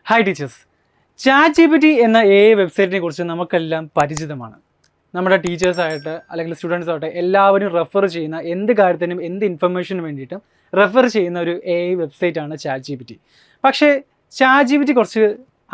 Hi teachers, ChatGPT എന്ന വെബ്സൈറ്റിനെ കുറിച്ച് നമുക്കെല്ലാം പരിചിതമാണ്. നമ്മുടെ ടീച്ചേഴ്സായിട്ട് അല്ലെങ്കിൽ സ്റ്റുഡൻസ് ആവട്ടെ എല്ലാവരും റെഫർ ചെയ്യുന്ന എന്ത് കാര്യത്തിനും എന്ത് ഇൻഫർമേഷനും വേണ്ടിയിട്ടും റെഫർ ചെയ്യുന്ന ഒരു വെബ്സൈറ്റാണ് ChatGPT. പക്ഷേ ChatGPT കുറച്ച്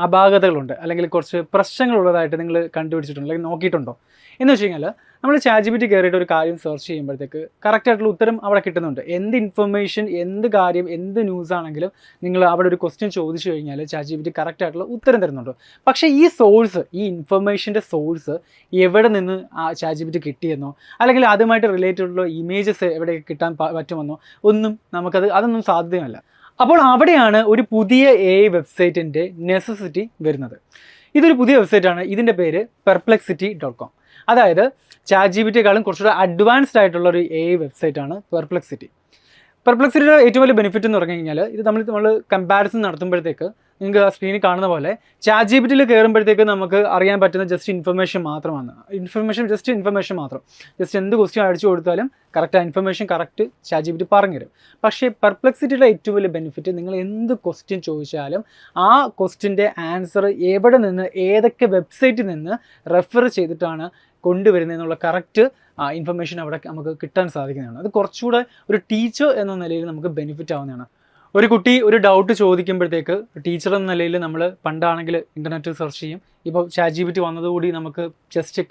അപാകതകളുണ്ട് അല്ലെങ്കിൽ കുറച്ച് പ്രശ്നങ്ങളുള്ളതായിട്ട് നിങ്ങൾ കണ്ടുപിടിച്ചിട്ടുണ്ടോ അല്ലെങ്കിൽ നോക്കിയിട്ടുണ്ടോ എന്ന് വെച്ച് കഴിഞ്ഞാൽ, നമ്മൾ ChatGPT കയറിയിട്ട് ഒരു കാര്യം സെർച്ച് ചെയ്യുമ്പോഴത്തേക്ക് കറക്റ്റായിട്ടുള്ള ഉത്തരം അവിടെ കിട്ടുന്നുണ്ട്. എന്ത് ഇൻഫർമേഷൻ, എന്ത് കാര്യം, എന്ത് ന്യൂസ് ആണെങ്കിലും നിങ്ങൾ അവിടെ ഒരു ക്വസ്റ്റ്യൻ ചോദിച്ചു കഴിഞ്ഞാൽ ChatGPT കറക്റ്റായിട്ടുള്ള ഉത്തരം തരുന്നുണ്ട്. പക്ഷേ ഈ ഇൻഫർമേഷൻ്റെ സോഴ്സ് എവിടെ നിന്ന് ആ ChatGPT കിട്ടിയെന്നോ അല്ലെങ്കിൽ അതുമായിട്ട് റിലേറ്റഡ് ഉള്ള ഇമേജസ് എവിടെ കിട്ടാൻ പറ്റുമെന്നോ അതൊന്നും സാധ്യമല്ല. അപ്പോൾ അവിടെയാണ് ഒരു പുതിയ വെബ്സൈറ്റിൻ്റെ നെസസിറ്റി വരുന്നത്. ഇതൊരു പുതിയ വെബ്സൈറ്റാണ്. ഇതിൻ്റെ പേര് perplexity.com. അതായത് ChatGPTയെക്കാളും കുറച്ചുകൂടെ അഡ്വാൻസ്ഡ് ആയിട്ടുള്ള ഒരു വെബ്സൈറ്റാണ് പെർപ്ലെക്സിറ്റിയുടെ ഏറ്റവും വലിയ ബെനിഫിറ്റ് എന്ന് പറഞ്ഞു കഴിഞ്ഞാൽ, ഇത് നമ്മൾ കമ്പാരിസൺ നടത്തുമ്പോഴത്തേക്ക് നിങ്ങൾക്ക് ആ സ്ക്രീനിൽ കാണുന്ന പോലെ ChatGPTയിൽ കയറുമ്പോഴത്തേക്ക് നമുക്ക് അറിയാൻ പറ്റുന്ന ജസ്റ്റ് ഇൻഫർമേഷൻ മാത്രമാണ്. ഇൻഫർമേഷൻ മാത്രം. ജസ്റ്റ് എന്ത് ക്വസ്റ്റ്യൻ അടിച്ചു കൊടുത്താലും കറക്റ്റ് ആ ഇൻഫർമേഷൻ കറക്റ്റ് ChatGPT പറഞ്ഞുതരും. പക്ഷേ പെർപ്ലെക്സിറ്റിയുടെ ഏറ്റവും വലിയ ബെനിഫിറ്റ്, നിങ്ങൾ എന്ത് ക്വസ്റ്റ്യൻ ചോദിച്ചാലും ആ ക്വസ്റ്റ്യൻ്റെ ആൻസർ എവിടെ നിന്ന്, ഏതൊക്കെ വെബ്സൈറ്റിൽ നിന്ന് റെഫർ ചെയ്തിട്ടാണ് കൊണ്ടുവരുന്നതെന്നുള്ള കറക്റ്റ് ഇൻഫർമേഷൻ അവിടെ നമുക്ക് കിട്ടാൻ സാധിക്കുന്നതാണ്. അത് കുറച്ചുകൂടെ ഒരു ടീച്ചർ എന്ന നിലയിൽ നമുക്ക് ബെനിഫിറ്റ് ആവുന്നതാണ്. ഒരു കുട്ടി ഒരു ഡൗട്ട് ചോദിക്കുമ്പോഴത്തേക്ക് ടീച്ചർ എന്ന നിലയിൽ നമ്മൾ പണ്ടാണെങ്കിൽ ഇൻ്റർനെറ്റ് സെർച്ച് ചെയ്യും. ഇപ്പോൾ ChatGPT വന്നതുകൂടി നമുക്ക് ജസ്റ്റ്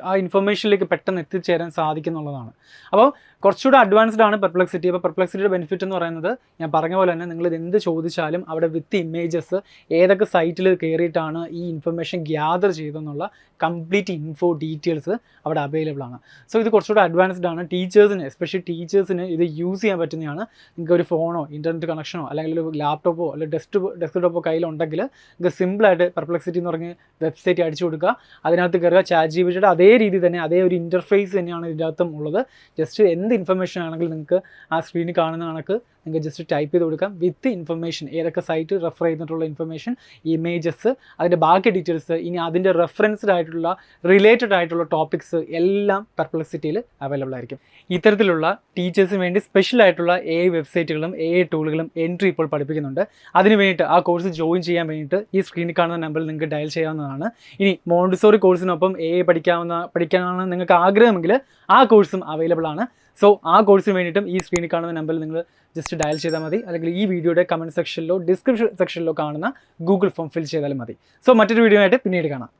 ആ ഇൻഫർമേഷനിലേക്ക് പെട്ടെന്ന് എത്തിച്ചേരാൻ സാധിക്കുന്നുള്ളതാണ്. അപ്പോൾ കുറച്ചുകൂടെ അഡ്വാൻസ്ഡ് ആണ് പെർപ്ലെക്സിറ്റി. അപ്പോൾ പെർപ്ലെക്സിറ്റിയുടെ ബെനിഫിറ്റ് എന്ന് പറയുന്നത്, ഞാൻ പറഞ്ഞ പോലെ തന്നെ നിങ്ങൾ എന്ത് ചോദിച്ചാലും അവിടെ വിത്ത് ഇമേജസ് ഏതൊക്കെ സൈറ്റിൽ കയറിയിട്ടാണ് ഈ ഇൻഫർമേഷൻ ഗ്യാദർ ചെയ്തെന്നുള്ള കംപ്ലീറ്റ് ഡീറ്റെയിൽസ് അവിടെ അവൈലബിൾ ആണ്. സോ ഇത് കുറച്ചുകൂടെ അഡ്വാൻസ്ഡ് ആണ്. എസ്പെഷ്യലി ടീച്ചേഴ്സിന് ഇത് യൂസ് ചെയ്യാൻ പറ്റുന്നതാണ്. നിങ്ങൾക്ക് ഒരു ഫോണോ ഇൻ്റർനെറ്റ് കണക്ഷനോ അല്ലെങ്കിൽ ഒരു ലാപ്ടോപ്പോ അല്ലെങ്കിൽ ഡെസ്ക്ടോപ്പോ കയ്യിലുണ്ടെങ്കിൽ നിങ്ങൾക്ക് സിമ്പിളായിട്ട് പെർപ്ലെക്സിറ്റി എന്ന് പറഞ്ഞ് വെബ്സൈറ്റ് അടിച്ചു കൊടുക്കുക. അതിനകത്ത് കയറുക. ChatGPTയുടെ അതേ രീതി തന്നെ, അതേ ഒരു ഇൻ്റർഫേസ് തന്നെയാണ് ഇതിൻ്റെ അകത്തും ഉള്ളത്. ജസ്റ്റ് എന്ത് ഇൻഫർമേഷൻ ആണെങ്കിലും നിങ്ങൾക്ക് ആ സ്ക്രീനിൽ കാണുന്ന കണക്ക് നിങ്ങൾക്ക് ജസ്റ്റ് ടൈപ്പ് ചെയ്ത് കൊടുക്കാം. വിത്ത് ഇൻഫർമേഷൻ, ഏതൊക്കെ സൈറ്റ് റെഫർ ചെയ്തിട്ടുള്ള ഇൻഫർമേഷൻ, ഇമേജസ്, അതിൻ്റെ ബാക്കി ഡീറ്റെയിൽസ്, ഇനി അതിൻ്റെ റെഫറൻസ്ഡ് ആയിട്ടുള്ള റിലേറ്റഡ് ആയിട്ടുള്ള ടോപ്പിക്സ് എല്ലാം പെർപ്ലെക്സിറ്റിയിൽ അവൈലബിൾ ആയിരിക്കും. ഇത്തരത്തിലുള്ള ടീച്ചേഴ്സിന് വേണ്ടി സ്പെഷ്യൽ ആയിട്ടുള്ള വെബ്സൈറ്റുകളും ടൂളുകളും എൻട്രി ഇപ്പോൾ പഠിപ്പിക്കുന്നുണ്ട്. അതിന് വേണ്ടിയിട്ട് ആ കോഴ്സ് ജോയിൻ ചെയ്യാൻ വേണ്ടിയിട്ട് ഈ സ്ക്രീനിൽ കാണുന്ന നമ്പറിൽ നിങ്ങൾക്ക് ഡയൽ ചെയ്യാവുന്നതാണ്. ഇനി മോണ്ടിസോറി കോഴ്സിനൊപ്പം പഠിക്കാനാണ് നിങ്ങൾക്ക് ആഗ്രഹമെങ്കിൽ ആ കോഴ്സും അവൈലബിൾ ആണ്. സോ ആ കോഴ്സിന് വേണ്ടിയിട്ടും ഈ സ്ക്രീനിൽ കാണുന്ന നമ്പറിൽ നിങ്ങൾ ജസ്റ്റ് ഡയൽ ചെയ്താൽ മതി. അല്ലെങ്കിൽ ഈ വീഡിയോയുടെ കമൻറ്റ് സെക്ഷനിലോ ഡിസ്ക്രിപ്ഷൻ സെക്ഷനിലോ കാണുന്ന ഗൂഗിൾ ഫോം ഫിൽ ചെയ്താലും മതി. സോ മറ്റൊരു വീഡിയോ ആയിട്ട് പിന്നീട് കാണാം.